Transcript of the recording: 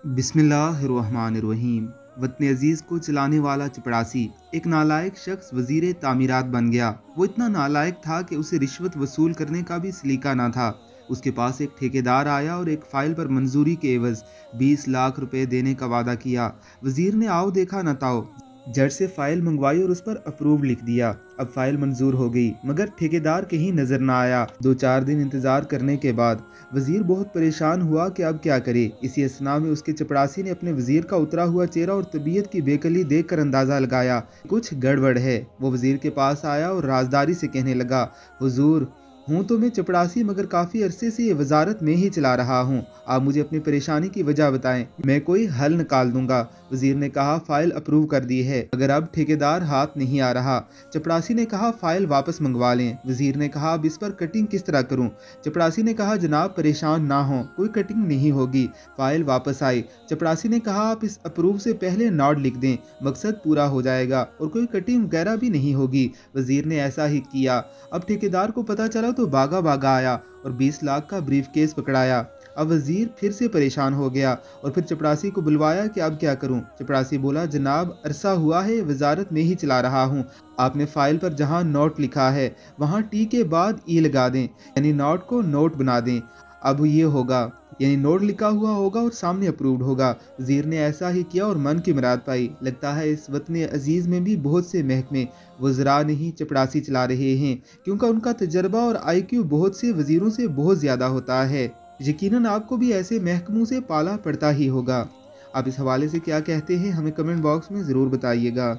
बिस्मिल्लाहिर्रहमानिर्रहीम। वतन अजीज़ को चलाने वाला चपड़ासी एक नालायक शख्स वजीर तामीरात बन गया। वो इतना नालायक था कि उसे रिश्वत वसूल करने का भी सलीका ना था। उसके पास एक ठेकेदार आया और एक फ़ाइल पर मंजूरी के एवज 20 लाख रुपए देने का वादा किया। वजीर ने आओ देखा न ताओ, जज से फ़ाइल मंगवाई और उस पर अप्रूव लिख दिया। अब फ़ाइल मंजूर हो गई, मगर ठेकेदार कहीं नज़र ना आया। 2-4 दिन इंतज़ार करने के बाद वजीर बहुत परेशान हुआ कि अब क्या करे। इसी असना में उसके चपड़ासी ने अपने वजीर का उतरा हुआ चेहरा और तबीयत की बेकली देखकर अंदाज़ा लगाया कुछ गड़बड़ है। वो वजीर के पास आया और राजदारी से कहने लगा, हुजूर, हूँ तो मैं चपड़ासी, मगर काफ़ी अरसे से ये वजारत में ही चला रहा हूँ। आप मुझे अपनी परेशानी की वजह बताएं, मैं कोई हल निकाल दूंगा। वजीर ने कहा, फ़ाइल अप्रूव कर दी है, मगर अब ठेकेदार हाथ नहीं आ रहा। चपड़ासी ने कहा, फ़ाइल वापस मंगवा लें। वजीर ने कहा, अब इस पर कटिंग किस तरह करूं? चपड़ासी ने कहा, जनाब परेशान ना हो, कोई कटिंग नहीं होगी। फ़ाइल वापस आई। चपड़ासी ने कहा, आप इस अप्रूव से पहले नॉट लिख दें, मकसद पूरा हो जाएगा और कोई कटिंग वगैरह भी नहीं होगी। वजीर ने ऐसा ही किया। अब ठेकेदार को पता चला तो भागा भागा आया और 20 लाख का ब्रीफ केस पकड़ाया। अब वजीर फिर से परेशान हो गया और फिर चपड़ासी को बुलवाया कि अब क्या करूं। चपड़ासी बोला, जनाब अरसा हुआ है वजारत में ही चला रहा हूं। आपने फाइल पर जहां नोट लिखा है वहां टी के बाद ई लगा दें, यानी नोट को नोट बना दें। अब ये होगा, यानी नोट लिखा हुआ होगा और सामने अप्रूव्ड होगा। वजीर ने ऐसा ही किया और मन की मुराद पाई। लगता है इस वतन अजीज़ में भी बहुत से महकमे वज़रा नहीं चपड़ासी चला रहे हैं, क्योंकि उनका तजर्बा और IQ बहुत से वजीरों से बहुत ज़्यादा होता है। यकीनन आपको भी ऐसे महकमों से पाला पड़ता ही होगा। आप इस हवाले से क्या कहते हैं, हमें कमेंट बॉक्स में ज़रूर बताइएगा।